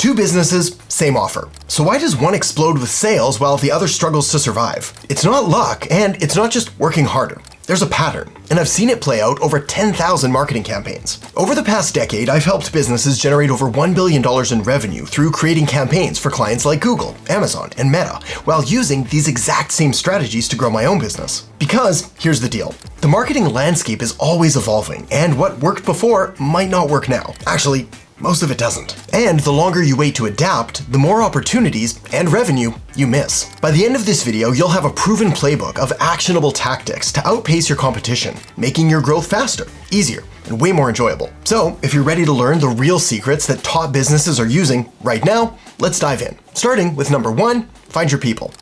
Two businesses, same offer. So why does one explode with sales while the other struggles to survive? It's not luck, and it's not just working harder. There's a pattern, and I've seen it play out over 10,000 marketing campaigns. Over the past decade, I've helped businesses generate over $1 billion in revenue through creating campaigns for clients like Google, Amazon, and Meta, while using these exact same strategies to grow my own business. Because here's the deal. The marketing landscape is always evolving, and what worked before might not work now. Actually, most of it doesn't. And the longer you wait to adapt, the more opportunities and revenue you miss. By the end of this video, you'll have a proven playbook of actionable tactics to outpace your competition, making your growth faster, easier, and way more enjoyable. So, if you're ready to learn the real secrets that top businesses are using right now, let's dive in. Starting with number 1, find your people.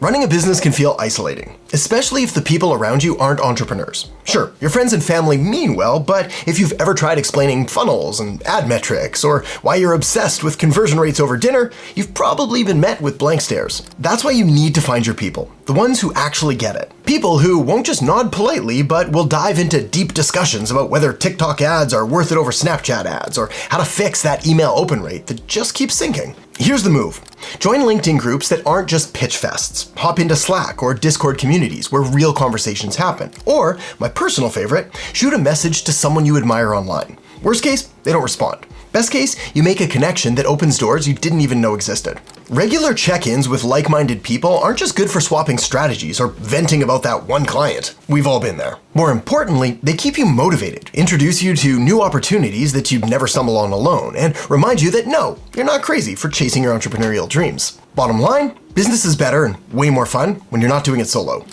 Running a business can feel isolating, especially if the people around you aren't entrepreneurs. Sure, your friends and family mean well, but if you've ever tried explaining funnels and ad metrics, or why you're obsessed with conversion rates over dinner, you've probably been met with blank stares. That's why you need to find your people, the ones who actually get it. People who won't just nod politely, but will dive into deep discussions about whether TikTok ads are worth it over Snapchat ads, or how to fix that email open rate that just keeps sinking. Here's the move. Join LinkedIn groups that aren't just pitch fests. Hop into Slack or Discord communities where real conversations happen. Or, my personal favorite, shoot a message to someone you admire online. Worst case, they don't respond. Best case, you make a connection that opens doors you didn't even know existed. Regular check-ins with like-minded people aren't just good for swapping strategies or venting about that one client. We've all been there. More importantly, they keep you motivated, introduce you to new opportunities that you'd never stumble on alone, and remind you that no, you're not crazy for chasing your entrepreneurial dreams. Bottom line, business is better and way more fun when you're not doing it solo.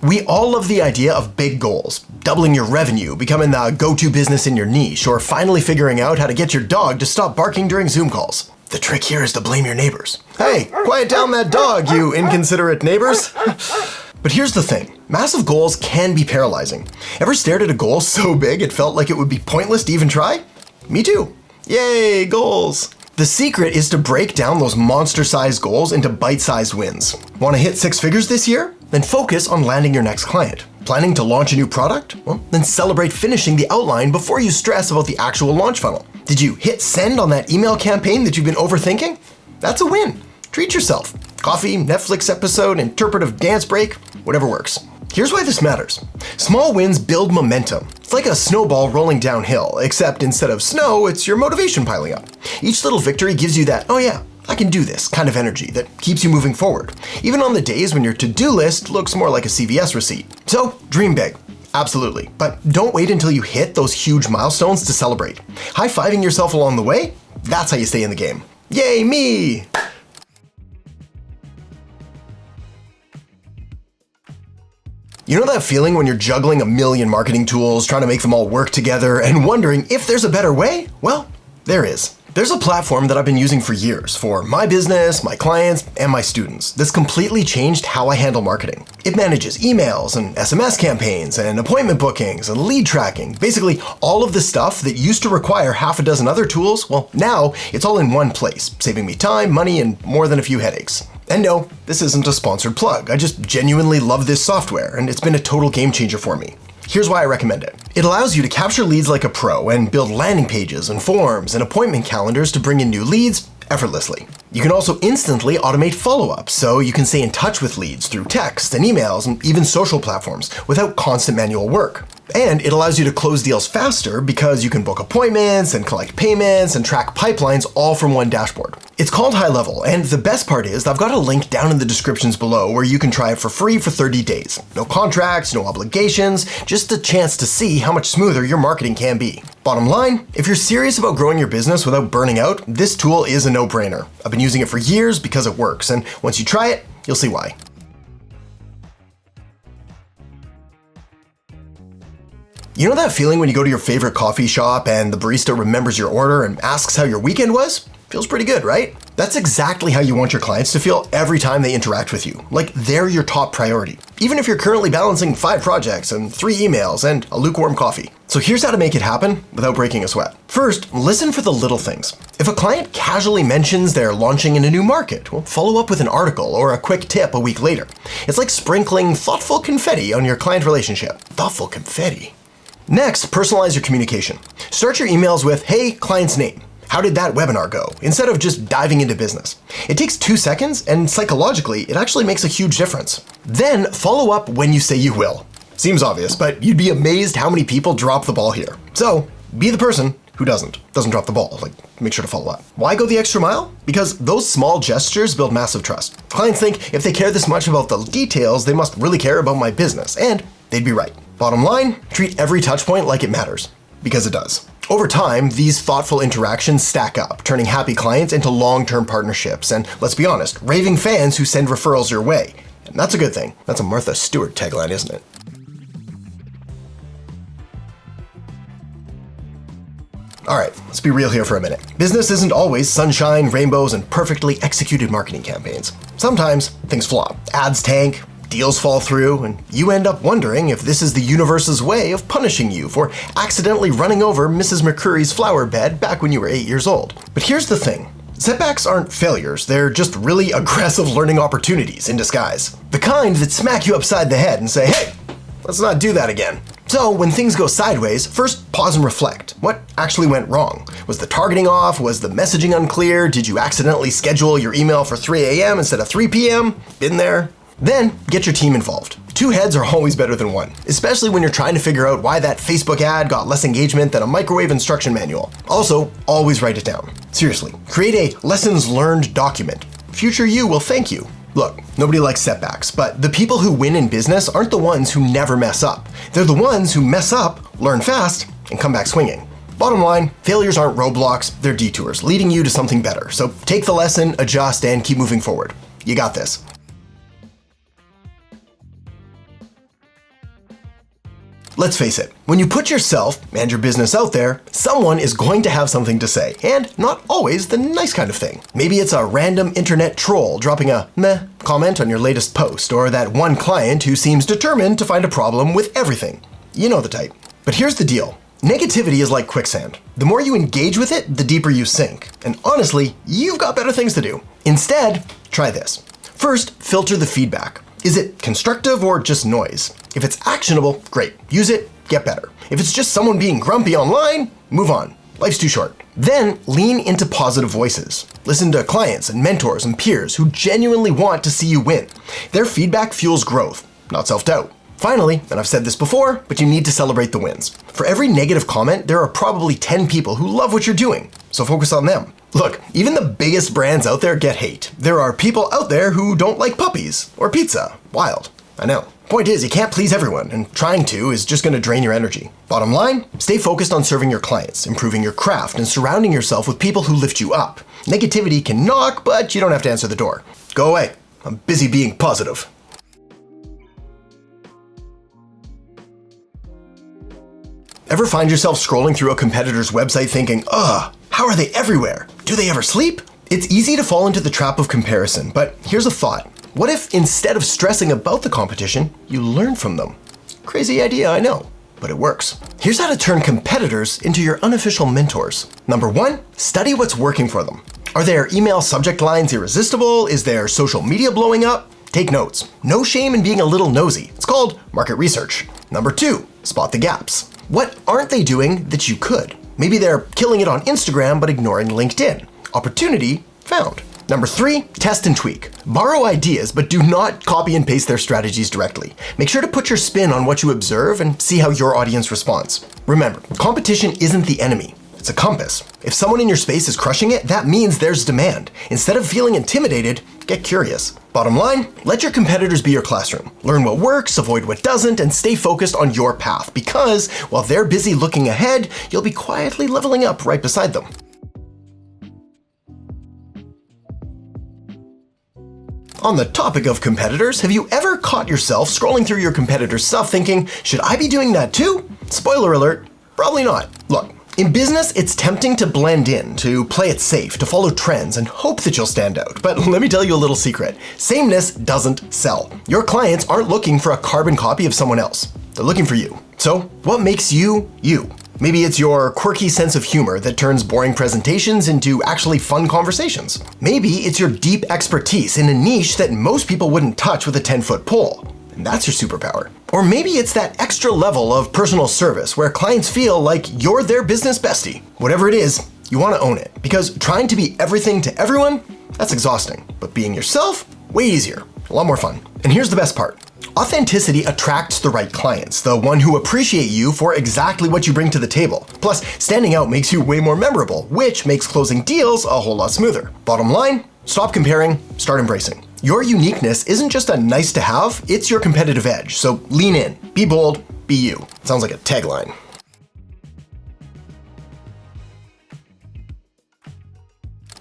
We all love the idea of big goals, doubling your revenue, becoming the go-to business in your niche, or finally figuring out how to get your dog to stop barking during Zoom calls. The trick here is to blame your neighbors. Hey, quiet down that dog, you inconsiderate neighbors. But here's the thing, massive goals can be paralyzing. Ever stared at a goal so big it felt like it would be pointless to even try? Me too. Yay, goals. The secret is to break down those monster-sized goals into bite-sized wins. Want to hit 6 figures this year? Then focus on landing your next client. Planning to launch a new product? Well, then celebrate finishing the outline before you stress about the actual launch funnel. Did you hit send on that email campaign that you've been overthinking? That's a win. Treat yourself. Coffee, Netflix episode, interpretive dance break, whatever works. Here's why this matters. Small wins build momentum. It's like a snowball rolling downhill, except instead of snow, it's your motivation piling up. Each little victory gives you that, oh yeah, I can do this kind of energy that keeps you moving forward, even on the days when your to-do list looks more like a CVS receipt. So, dream big. Absolutely. But don't wait until you hit those huge milestones to celebrate. High-fiving yourself along the way, that's how you stay in the game. Yay, me! You know that feeling when you're juggling a million marketing tools, trying to make them all work together, and wondering if there's a better way? Well, there is. There's a platform that I've been using for years for my business, my clients, and my students that's completely changed how I handle marketing. It manages emails and SMS campaigns and appointment bookings and lead tracking, basically all of the stuff that used to require half a dozen other tools. Well, now it's all in one place, saving me time, money, and more than a few headaches. And no, this isn't a sponsored plug. I just genuinely love this software, and it's been a total game changer for me. Here's why I recommend it. It allows you to capture leads like a pro and build landing pages and forms and appointment calendars to bring in new leads effortlessly. You can also instantly automate follow-ups, so you can stay in touch with leads through text and emails and even social platforms without constant manual work. And it allows you to close deals faster because you can book appointments and collect payments and track pipelines all from one dashboard. It's called High Level, and the best part is I've got a link down in the descriptions below where you can try it for free for 30 days. No contracts, no obligations, just a chance to see how much smoother your marketing can be. Bottom line, if you're serious about growing your business without burning out, this tool is a no-brainer. I've been using it for years because it works, and once you try it, you'll see why. You know that feeling when you go to your favorite coffee shop and the barista remembers your order and asks how your weekend was? Feels pretty good, right? That's exactly how you want your clients to feel every time they interact with you. Like they're your top priority. Even if you're currently balancing 5 projects and 3 emails and a lukewarm coffee. So here's how to make it happen without breaking a sweat. First, listen for the little things. If a client casually mentions they're launching in a new market, well, follow up with an article or a quick tip a week later. It's like sprinkling thoughtful confetti on your client relationship. Thoughtful confetti. Next, personalize your communication. Start your emails with, "Hey, client's name. How did that webinar go?" instead of just diving into business. It takes 2 seconds, and psychologically, it actually makes a huge difference. Then follow up when you say you will. Seems obvious, but you'd be amazed how many people drop the ball here. So be the person who doesn't drop the ball. Make sure to follow up. Why go the extra mile? Because those small gestures build massive trust. Clients think if they care this much about the details, they must really care about my business, and they'd be right. Bottom line, treat every touch point like it matters, because it does. Over time, these thoughtful interactions stack up, turning happy clients into long-term partnerships, and let's be honest, raving fans who send referrals your way. And that's a good thing. That's a Martha Stewart tagline, isn't it? All right, let's be real here for a minute. Business isn't always sunshine, rainbows, and perfectly executed marketing campaigns. Sometimes things flop. Ads tank, deals fall through, and you end up wondering if this is the universe's way of punishing you for accidentally running over Mrs. McCurry's flower bed back when you were 8 years old. But here's the thing. Setbacks aren't failures, they're just really aggressive learning opportunities in disguise. The kind that smack you upside the head and say, "Hey, let's not do that again." So when things go sideways, first pause and reflect. What actually went wrong? Was the targeting off? Was the messaging unclear? Did you accidentally schedule your email for 3 a.m. instead of 3 p.m.? Been there? Then get your team involved. 2 heads are always better than 1, especially when you're trying to figure out why that Facebook ad got less engagement than a microwave instruction manual. Also, always write it down. Seriously, create a lessons learned document. Future you will thank you. Look, nobody likes setbacks, but the people who win in business aren't the ones who never mess up. They're the ones who mess up, learn fast, and come back swinging. Bottom line, failures aren't roadblocks, they're detours, leading you to something better. So take the lesson, adjust, and keep moving forward. You got this. Let's face it, when you put yourself and your business out there, someone is going to have something to say, and not always the nice kind of thing. Maybe it's a random internet troll dropping a meh comment on your latest post, or that one client who seems determined to find a problem with everything. You know the type. But here's the deal. Negativity is like quicksand. The more you engage with it, the deeper you sink. And honestly, you've got better things to do. Instead, try this. First, filter the feedback. Is it constructive or just noise? If it's actionable, great. Use it, get better. If it's just someone being grumpy online, move on. Life's too short. Then lean into positive voices. Listen to clients and mentors and peers who genuinely want to see you win. Their feedback fuels growth, not self-doubt. Finally, and I've said this before, but you need to celebrate the wins. For every negative comment, there are probably 10 people who love what you're doing, so focus on them. Look, even the biggest brands out there get hate. There are people out there who don't like puppies or pizza. Wild, I know. Point is, you can't please everyone, and trying to is just gonna drain your energy. Bottom line, stay focused on serving your clients, improving your craft, and surrounding yourself with people who lift you up. Negativity can knock, but you don't have to answer the door. Go away. I'm busy being positive. Ever find yourself scrolling through a competitor's website thinking, ugh, how are they everywhere? Do they ever sleep? It's easy to fall into the trap of comparison, but here's a thought. What if instead of stressing about the competition, you learn from them? Crazy idea, I know, but it works. Here's how to turn competitors into your unofficial mentors. Number 1, study what's working for them. Are their email subject lines irresistible? Is their social media blowing up? Take notes. No shame in being a little nosy. It's called market research. Number 2, spot the gaps. What aren't they doing that you could? Maybe they're killing it on Instagram but ignoring LinkedIn. Opportunity found. Number 3, test and tweak. Borrow ideas, but do not copy and paste their strategies directly. Make sure to put your spin on what you observe and see how your audience responds. Remember, competition isn't the enemy. It's a compass. If someone in your space is crushing it, that means there's demand. Instead of feeling intimidated, get curious. Bottom line, let your competitors be your classroom. Learn what works, avoid what doesn't, and stay focused on your path, because while they're busy looking ahead, you'll be quietly leveling up right beside them. On the topic of competitors, have you ever caught yourself scrolling through your competitors' stuff thinking, should I be doing that too? Spoiler alert, probably not. Look, in business, it's tempting to blend in, to play it safe, to follow trends, and hope that you'll stand out. But let me tell you a little secret. Sameness doesn't sell. Your clients aren't looking for a carbon copy of someone else. They're looking for you. So, what makes you, you? Maybe it's your quirky sense of humor that turns boring presentations into actually fun conversations. Maybe it's your deep expertise in a niche that most people wouldn't touch with a 10-foot pole. And that's your superpower. Or maybe it's that extra level of personal service where clients feel like you're their business bestie. Whatever it is, you want to own it, because trying to be everything to everyone, that's exhausting. But being yourself, way easier, a lot more fun. And here's the best part. Authenticity attracts the right clients, the one who appreciate you for exactly what you bring to the table. Plus, standing out makes you way more memorable, which makes closing deals a whole lot smoother. Bottom line, stop comparing, start embracing. Your uniqueness isn't just a nice to have, it's your competitive edge. So lean in, be bold, be you. Sounds like a tagline.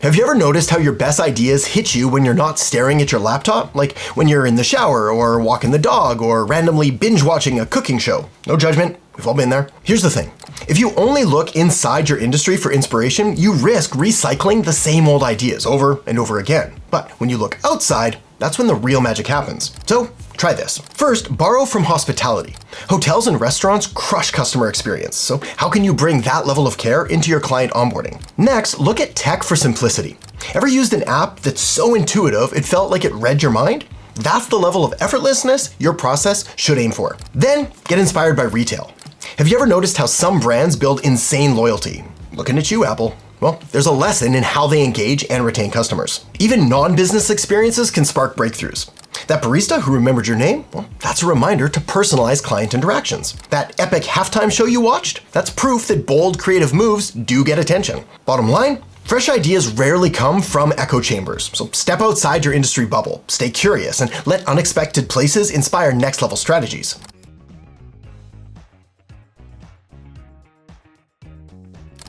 Have you ever noticed how your best ideas hit you when you're not staring at your laptop? Like when you're in the shower or walking the dog or randomly binge watching a cooking show? No judgment, we've all been there. Here's the thing. If you only look inside your industry for inspiration, you risk recycling the same old ideas over and over again. But when you look outside, that's when the real magic happens. So try this. First, borrow from hospitality. Hotels and restaurants crush customer experience. So how can you bring that level of care into your client onboarding? Next, look at tech for simplicity. Ever used an app that's so intuitive it felt like it read your mind? That's the level of effortlessness your process should aim for. Then get inspired by retail. Have you ever noticed how some brands build insane loyalty? Looking at you, Apple. Well, there's a lesson in how they engage and retain customers. Even non-business experiences can spark breakthroughs. That barista who remembered your name? Well, that's a reminder to personalize client interactions. That epic halftime show you watched? That's proof that bold, creative moves do get attention. Bottom line, fresh ideas rarely come from echo chambers, so step outside your industry bubble, stay curious, and let unexpected places inspire next-level strategies.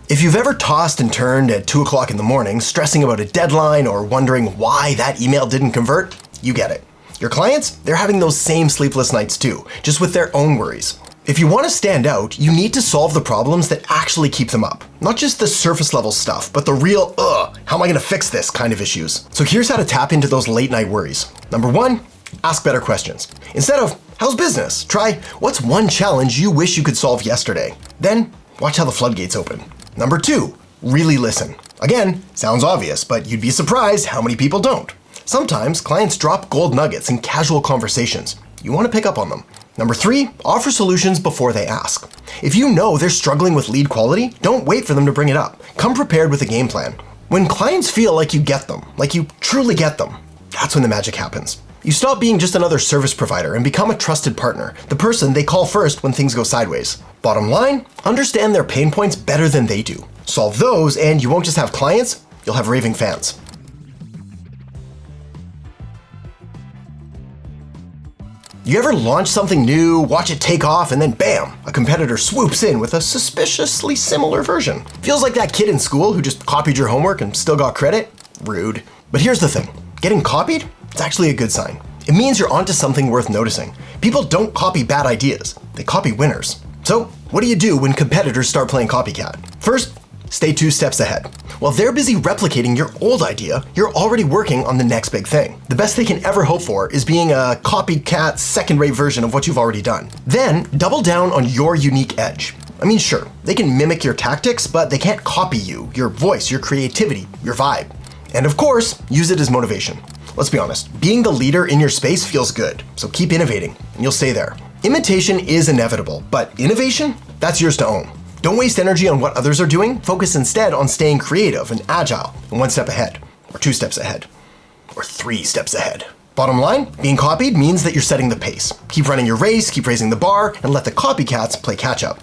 If you've ever tossed and turned at 2 o'clock in the morning, stressing about a deadline or wondering why that email didn't convert, you get it. Your clients, they're having those same sleepless nights too, just with their own worries. If you want to stand out, you need to solve the problems that actually keep them up. Not just the surface level stuff, but the real, how am I gonna fix this kind of issues. So here's how to tap into those late night worries. Number 1, ask better questions. Instead of, how's business? Try, what's one challenge you wish you could solve yesterday? Then, watch how the floodgates open. Number 2, really listen. Again, sounds obvious, but you'd be surprised how many people don't. Sometimes clients drop gold nuggets in casual conversations. You want to pick up on them. Number 3, offer solutions before they ask. If you know they're struggling with lead quality, don't wait for them to bring it up. Come prepared with a game plan. When clients feel like you get them, like you truly get them, that's when the magic happens. You stop being just another service provider and become a trusted partner, the person they call first when things go sideways. Bottom line, understand their pain points better than they do. Solve those and you won't just have clients, you'll have raving fans. You ever launch something new, watch it take off, and then bam, a competitor swoops in with a suspiciously similar version? Feels like that kid in school who just copied your homework and still got credit? Rude. But here's the thing, getting copied? It's actually a good sign. It means you're onto something worth noticing. People don't copy bad ideas, they copy winners. So, what do you do when competitors start playing copycat? First, stay 2 steps ahead. While they're busy replicating your old idea, you're already working on the next big thing. The best they can ever hope for is being a copycat second-rate version of what you've already done. Then, double down on your unique edge. I mean, sure, they can mimic your tactics, but they can't copy you, your voice, your creativity, your vibe. And of course, use it as motivation. Let's be honest, being the leader in your space feels good, so keep innovating, and you'll stay there. Imitation is inevitable, but innovation? That's yours to own. Don't waste energy on what others are doing, focus instead on staying creative and agile, and 1 step ahead, or 2 steps ahead, or 3 steps ahead. Bottom line, being copied means that you're setting the pace. Keep running your race, keep raising the bar, and let the copycats play catch up.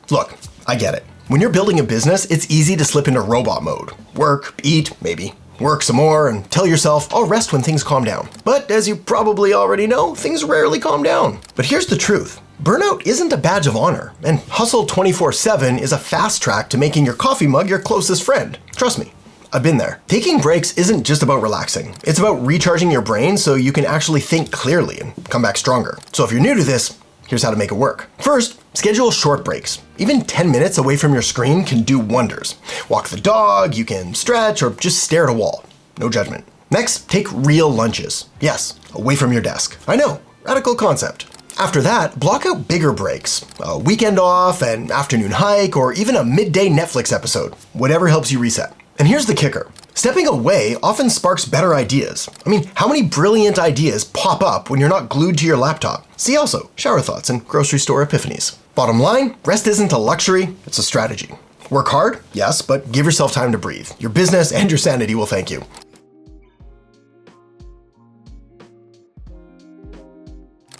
Look, I get it. When you're building a business, it's easy to slip into robot mode. Work, eat, maybe. Work some more, and tell yourself, I'll rest when things calm down. But as you probably already know, things rarely calm down. But here's the truth. Burnout isn't a badge of honor, and hustle 24/7 is a fast track to making your coffee mug your closest friend. Trust me, I've been there. Taking breaks isn't just about relaxing. It's about recharging your brain so you can actually think clearly and come back stronger. So if you're new to this, here's how to make it work. First, schedule short breaks. Even 10 minutes away from your screen can do wonders. Walk the dog, you can stretch, or just stare at a wall. No judgment. Next, take real lunches. Yes, away from your desk. I know, radical concept. After that, block out bigger breaks. A weekend off, an afternoon hike, or even a midday Netflix episode. Whatever helps you reset. And here's the kicker. Stepping away often sparks better ideas. I mean, how many brilliant ideas pop up when you're not glued to your laptop? See also shower thoughts and grocery store epiphanies. Bottom line, rest isn't a luxury, it's a strategy. Work hard, yes, but give yourself time to breathe. Your business and your sanity will thank you.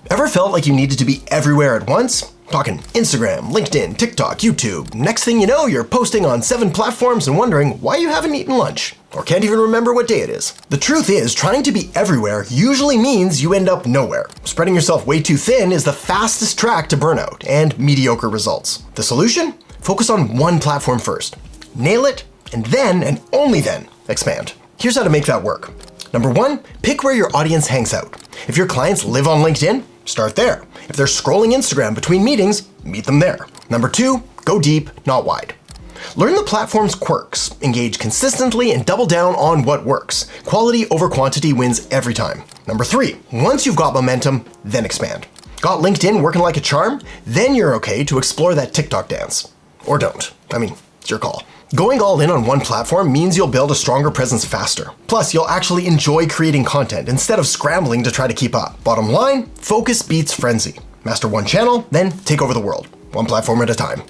Ever felt like you needed to be everywhere at once? Talking Instagram, LinkedIn, TikTok, YouTube. Next thing you know, you're posting on 7 platforms and wondering why you haven't eaten lunch, or can't even remember what day it is. The truth is, trying to be everywhere usually means you end up nowhere. Spreading yourself way too thin is the fastest track to burnout and mediocre results. The solution? Focus on one platform first. Nail it, and then, and only then, expand. Here's how to make that work. Number 1, pick where your audience hangs out. If your clients live on LinkedIn, start there. If they're scrolling Instagram between meetings, meet them there. Number 2, go deep, not wide. Learn the platform's quirks, engage consistently, and double down on what works. Quality over quantity wins every time. Number 3, once you've got momentum, then expand. Got LinkedIn working like a charm? Then you're okay to explore that TikTok dance. Or don't. I mean, it's your call. Going all in on one platform means you'll build a stronger presence faster. Plus, you'll actually enjoy creating content instead of scrambling to try to keep up. Bottom line, focus beats frenzy. Master one channel, then take over the world. One platform at a time.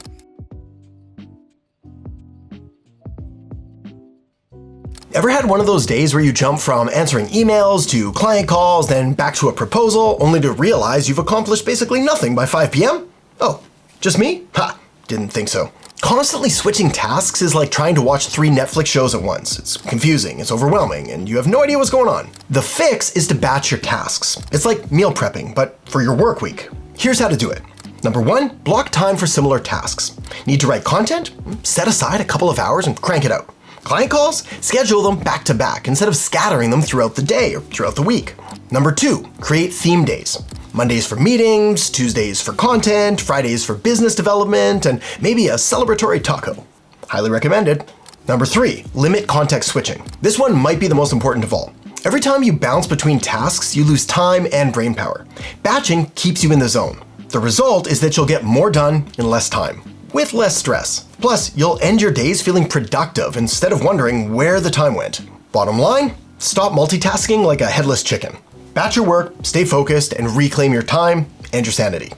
Ever had one of those days where you jump from answering emails to client calls, then back to a proposal, only to realize you've accomplished basically nothing by 5 p.m.? Oh, just me? Ha, didn't think so. Constantly switching tasks is like trying to watch 3 Netflix shows at once. It's confusing, it's overwhelming, and you have no idea what's going on. The fix is to batch your tasks. It's like meal prepping, but for your work week. Here's how to do it. Number 1, block time for similar tasks. Need to write content? Set aside a couple of hours and crank it out. Client calls? Schedule them back to back instead of scattering them throughout the day or throughout the week. Number 2, create theme days. Mondays for meetings, Tuesdays for content, Fridays for business development, and maybe a celebratory taco. Highly recommended. Number 3, limit context switching. This one might be the most important of all. Every time you bounce between tasks, you lose time and brain power. Batching keeps you in the zone. The result is that you'll get more done in less time, with less stress. Plus, you'll end your days feeling productive instead of wondering where the time went. Bottom line, stop multitasking like a headless chicken. Batch your work, stay focused, and reclaim your time and your sanity.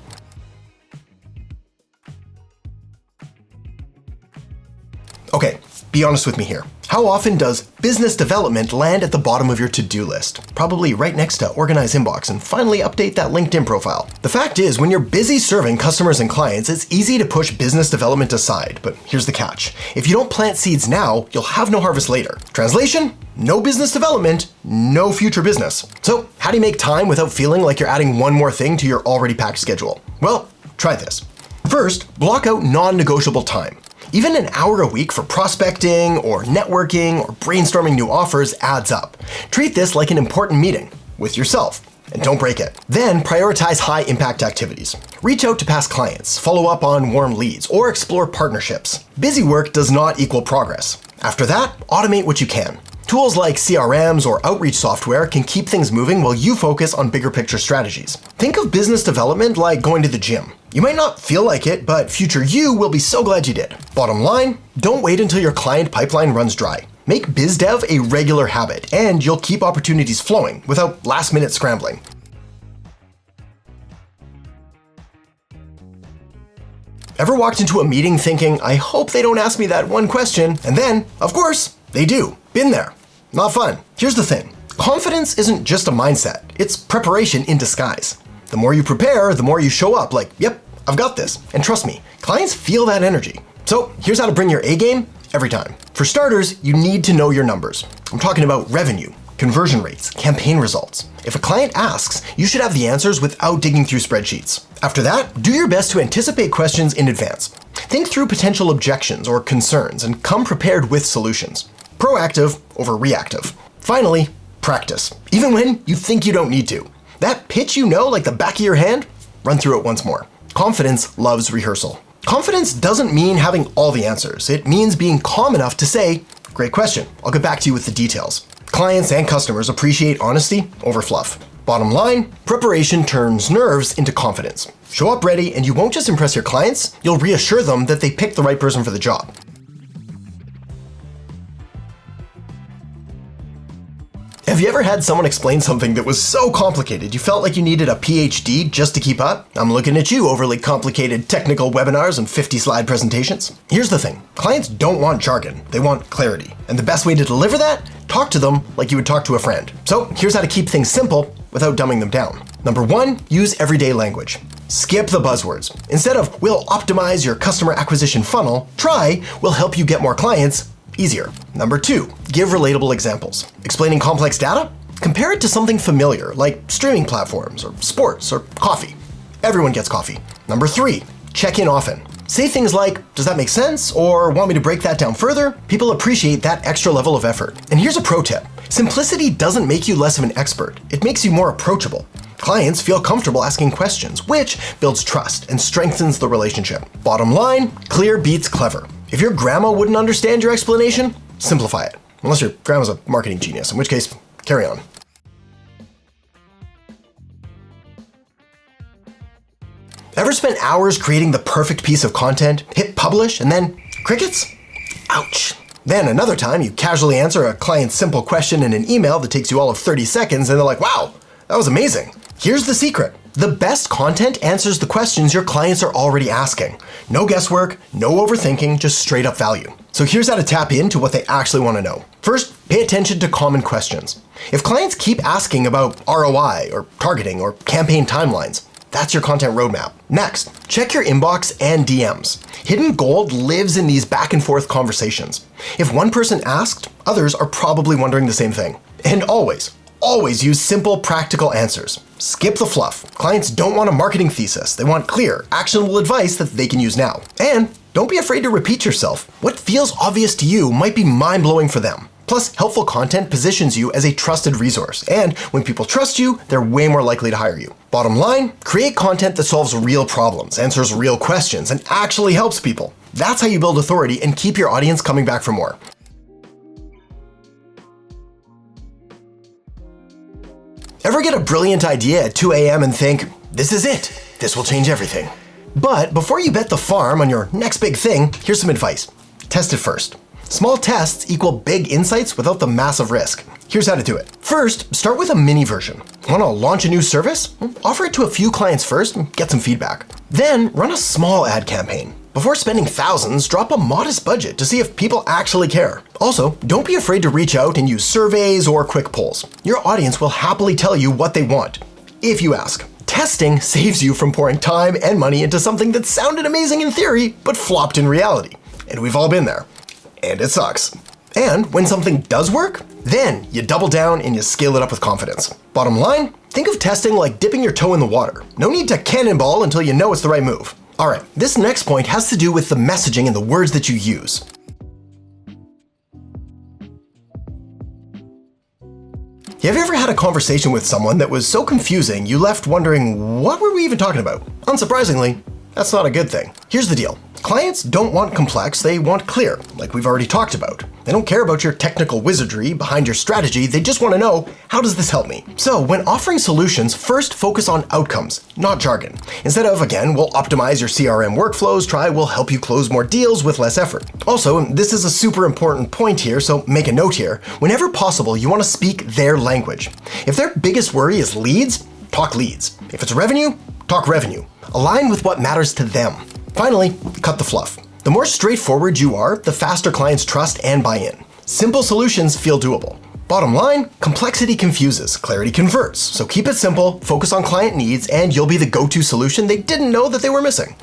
Okay, be honest with me here. How often does business development land at the bottom of your to-do list? Probably right next to organize inbox and finally update that LinkedIn profile. The fact is, when you're busy serving customers and clients, it's easy to push business development aside, but here's the catch. If you don't plant seeds now, you'll have no harvest later. Translation? No business development, no future business. So how do you make time without feeling like you're adding one more thing to your already packed schedule? Well, try this. First, block out non-negotiable time. Even an hour a week for prospecting or networking or brainstorming new offers adds up. Treat this like an important meeting with yourself and don't break it. Then prioritize high impact activities. Reach out to past clients, follow up on warm leads, or explore partnerships. Busy work does not equal progress. After that, automate what you can. Tools like CRMs or outreach software can keep things moving while you focus on bigger picture strategies. Think of business development like going to the gym. You might not feel like it, but future you will be so glad you did. Bottom line, don't wait until your client pipeline runs dry. Make biz dev a regular habit, and you'll keep opportunities flowing without last-minute scrambling. Ever walked into a meeting thinking, I hope they don't ask me that one question, and then, of course, they do. Been there. Not fun. Here's the thing. Confidence isn't just a mindset, it's preparation in disguise. The more you prepare, the more you show up like, yep, I've got this. And trust me, clients feel that energy. So here's how to bring your A game every time. For starters, you need to know your numbers. I'm talking about revenue, conversion rates, campaign results. If a client asks, you should have the answers without digging through spreadsheets. After that, do your best to anticipate questions in advance. Think through potential objections or concerns and come prepared with solutions. Proactive over reactive. Finally, practice, even when you think you don't need to. That pitch you know like the back of your hand, run through it once more. Confidence loves rehearsal. Confidence doesn't mean having all the answers. It means being calm enough to say, great question, I'll get back to you with the details. Clients and customers appreciate honesty over fluff. Bottom line, preparation turns nerves into confidence. Show up ready and you won't just impress your clients, you'll reassure them that they picked the right person for the job. Have you ever had someone explain something that was so complicated you felt like you needed a PhD just to keep up? I'm looking at you, overly complicated technical webinars and 50-slide presentations. Here's the thing, clients don't want jargon, they want clarity. And the best way to deliver that? Talk to them like you would talk to a friend. So here's how to keep things simple without dumbing them down. Number 1, use everyday language. Skip the buzzwords. Instead of, we'll optimize your customer acquisition funnel, try, we'll help you get more clients easier. Number 2, give relatable examples. Explaining complex data? Compare it to something familiar, like streaming platforms, or sports, or coffee. Everyone gets coffee. Number 3, check in often. Say things like, does that make sense? Or want me to break that down further? People appreciate that extra level of effort. And here's a pro tip. Simplicity doesn't make you less of an expert. It makes you more approachable. Clients feel comfortable asking questions, which builds trust and strengthens the relationship. Bottom line, clear beats clever. If your grandma wouldn't understand your explanation, simplify it. Unless your grandma's a marketing genius, in which case, carry on. Ever spent hours creating the perfect piece of content, hit publish, and then crickets? Ouch. Then another time, you casually answer a client's simple question in an email that takes you all of 30 seconds, and they're like, wow, that was amazing. Here's the secret. The best content answers the questions your clients are already asking. No guesswork, no overthinking, just straight up value. So here's how to tap into what they actually want to know. First, pay attention to common questions. If clients keep asking about ROI or targeting or campaign timelines, that's your content roadmap. Next, check your inbox and DMs. Hidden gold lives in these back and forth conversations. If one person asked, others are probably wondering the same thing. And always use simple, practical answers. Skip the fluff. Clients don't want a marketing thesis. They want clear, actionable advice that they can use now. And don't be afraid to repeat yourself. What feels obvious to you might be mind-blowing for them. Plus, helpful content positions you as a trusted resource. And when people trust you, they're way more likely to hire you. Bottom line, create content that solves real problems, answers real questions, and actually helps people. That's how you build authority and keep your audience coming back for more. Ever get a brilliant idea at 2 a.m. and think, this is it, this will change everything? But before you bet the farm on your next big thing, here's some advice. Test it first. Small tests equal big insights without the massive risk. Here's how to do it. First, start with a mini version. Want to launch a new service? Offer it to a few clients first and get some feedback. Then run a small ad campaign. Before spending thousands, drop a modest budget to see if people actually care. Also, don't be afraid to reach out and use surveys or quick polls. Your audience will happily tell you what they want, if you ask. Testing saves you from pouring time and money into something that sounded amazing in theory, but flopped in reality. And we've all been there. And it sucks. And when something does work, then you double down and you scale it up with confidence. Bottom line, think of testing like dipping your toe in the water. No need to cannonball until you know it's the right move. All right, this next point has to do with the messaging and the words that you use. Have you ever had a conversation with someone that was so confusing you left wondering, what were we even talking about? Unsurprisingly, that's not a good thing. Here's the deal. Clients don't want complex, they want clear, like we've already talked about. They don't care about your technical wizardry behind your strategy, they just want to know, how does this help me? So when offering solutions, first focus on outcomes, not jargon. Instead of, again, we'll optimize your CRM workflows, try we'll help you close more deals with less effort. Also, this is a super important point here, so make a note here. Whenever possible, you want to speak their language. If their biggest worry is leads, talk leads. If it's revenue, talk revenue. Align with what matters to them. Finally, cut the fluff. The more straightforward you are, the faster clients trust and buy in. Simple solutions feel doable. Bottom line, complexity confuses, clarity converts. So keep it simple, focus on client needs, and you'll be the go-to solution they didn't know that they were missing.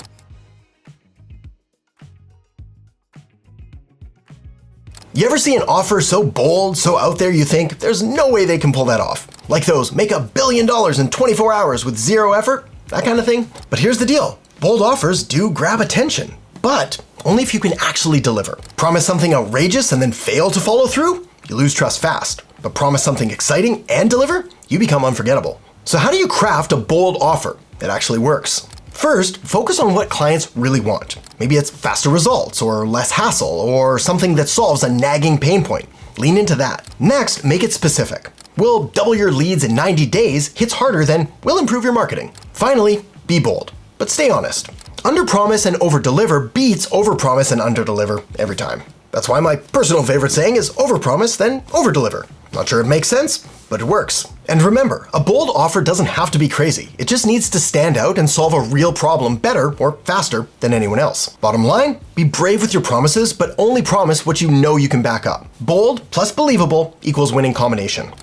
You ever see an offer so bold, so out there you think, there's no way they can pull that off? Like those, make $1 billion in 24 hours with zero effort? That kind of thing? But here's the deal. Bold offers do grab attention, but only if you can actually deliver. Promise something outrageous and then fail to follow through? You lose trust fast. But promise something exciting and deliver? You become unforgettable. So how do you craft a bold offer that actually works? First, focus on what clients really want. Maybe it's faster results or less hassle or something that solves a nagging pain point. Lean into that. Next, make it specific. Will double your leads in 90 days hits harder than will improve your marketing. Finally, be bold, but stay honest. Underpromise and overdeliver beats overpromise and underdeliver every time. That's why my personal favorite saying is overpromise, then overdeliver. Not sure it makes sense, but it works. And remember, a bold offer doesn't have to be crazy. It just needs to stand out and solve a real problem better or faster than anyone else. Bottom line, be brave with your promises, but only promise what you know you can back up. Bold plus believable equals winning combination.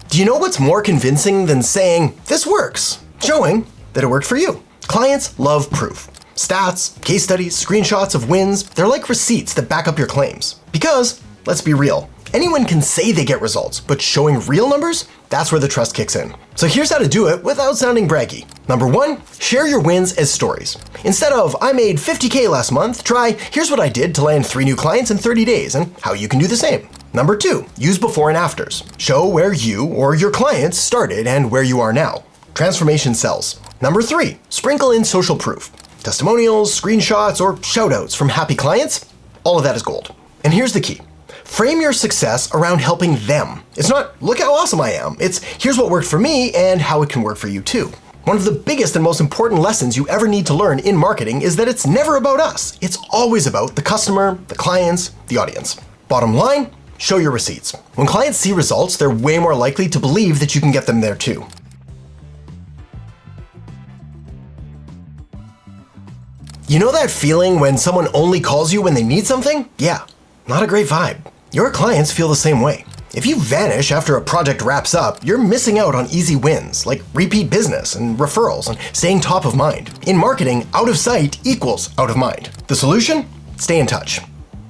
Do you know what's more convincing than saying, "This works"? Showing that it worked for you. Clients love proof. Stats, case studies, screenshots of wins, they're like receipts that back up your claims. Because, let's be real, anyone can say they get results, but showing real numbers, that's where the trust kicks in. So here's how to do it without sounding braggy. Number 1, share your wins as stories. Instead of, "I made 50K last month," try, "Here's what I did to land 3 new clients in 30 days and how you can do the same." Number 2, use before and afters. Show where you or your clients started and where you are now. Transformation sells. Number 3, sprinkle in social proof. Testimonials, screenshots, or shoutouts from happy clients, all of that is gold. And here's the key. Frame your success around helping them. It's not, "Look how awesome I am." It's, "Here's what worked for me and how it can work for you too." One of the biggest and most important lessons you ever need to learn in marketing is that it's never about us. It's always about the customer, the clients, the audience. Bottom line, show your receipts. When clients see results, they're way more likely to believe that you can get them there too. You know that feeling when someone only calls you when they need something? Yeah, not a great vibe. Your clients feel the same way. If you vanish after a project wraps up, you're missing out on easy wins like repeat business and referrals and staying top of mind. In marketing, out of sight equals out of mind. The solution? Stay in touch.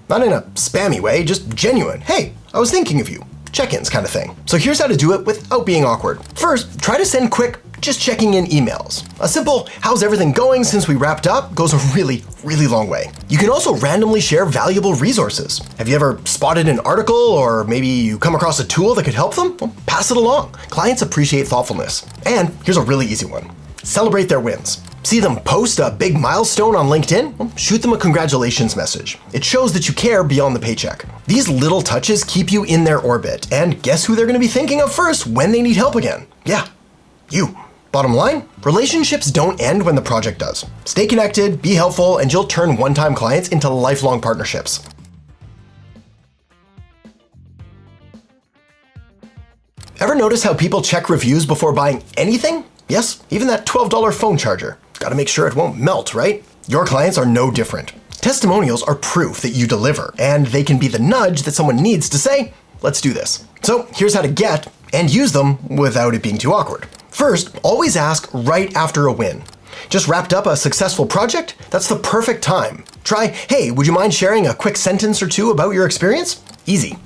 Not in a spammy way, just genuine. "Hey, I was thinking of you." Check-ins kind of thing. So here's how to do it without being awkward. First, try to send quick, just checking in emails. A simple, "How's everything going since we wrapped up?" goes a really, really long way. You can also randomly share valuable resources. Have you ever spotted an article or maybe you come across a tool that could help them? Well, pass it along. Clients appreciate thoughtfulness. And here's a really easy one. Celebrate their wins. See them post a big milestone on LinkedIn? Well, shoot them a congratulations message. It shows that you care beyond the paycheck. These little touches keep you in their orbit, and guess who they're going to be thinking of first when they need help again? Yeah, you. Bottom line, relationships don't end when the project does. Stay connected, be helpful, and you'll turn one-time clients into lifelong partnerships. Ever notice how people check reviews before buying anything? Yes, even that $12 phone charger. Gotta make sure it won't melt, right? Your clients are no different. Testimonials are proof that you deliver, and they can be the nudge that someone needs to say, "Let's do this." So here's how to get and use them without it being too awkward. First, always ask right after a win. Just wrapped up a successful project? That's the perfect time. Try, "Hey, would you mind sharing a quick sentence or two about your experience?" Easy.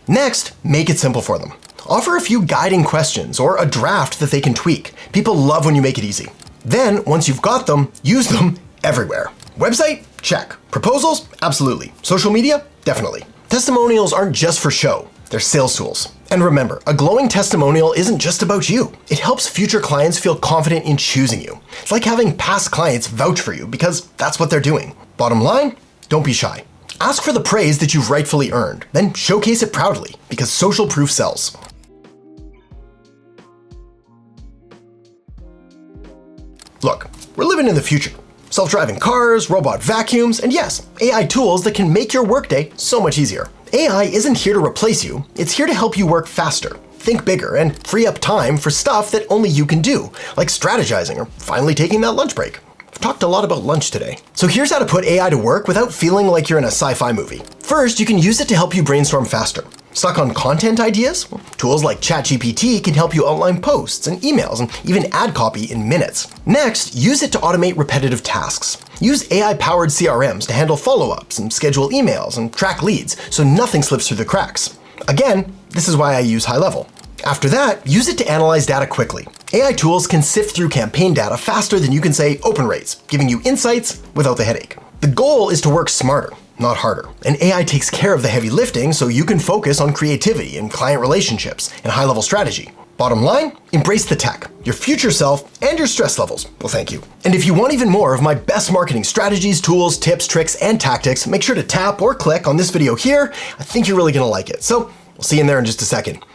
Next, make it simple for them. Offer a few guiding questions or a draft that they can tweak. People love when you make it easy. Then, once you've got them, use them everywhere. Website? Check. Proposals? Absolutely. Social media? Definitely. Testimonials aren't just for show. They're sales tools. And remember, a glowing testimonial isn't just about you. It helps future clients feel confident in choosing you. It's like having past clients vouch for you because that's what they're doing. Bottom line, don't be shy. Ask for the praise that you've rightfully earned, then showcase it proudly because social proof sells. Look, we're living in the future. Self-driving cars, robot vacuums, and yes, AI tools that can make your workday so much easier. AI isn't here to replace you, it's here to help you work faster, think bigger, and free up time for stuff that only you can do, like strategizing or finally taking that lunch break. I've talked a lot about lunch today. So here's how to put AI to work without feeling like you're in a sci-fi movie. First, you can use it to help you brainstorm faster. Stuck on content ideas? Well, tools like ChatGPT can help you outline posts and emails and even ad copy in minutes. Next, use it to automate repetitive tasks. Use AI-powered CRMs to handle follow-ups and schedule emails and track leads so nothing slips through the cracks. Again, this is why I use high level. After that, use it to analyze data quickly. AI tools can sift through campaign data faster than you can say open rates, giving you insights without the headache. The goal is to work smarter, not harder. And AI takes care of the heavy lifting so you can focus on creativity and client relationships and high-level strategy. Bottom line, embrace the tech, your future self, and your stress levels. Well, thank you. And if you want even more of my best marketing strategies, tools, tips, tricks, and tactics, make sure to tap or click on this video here. I think you're really gonna like it. So we'll see you in there in just a second.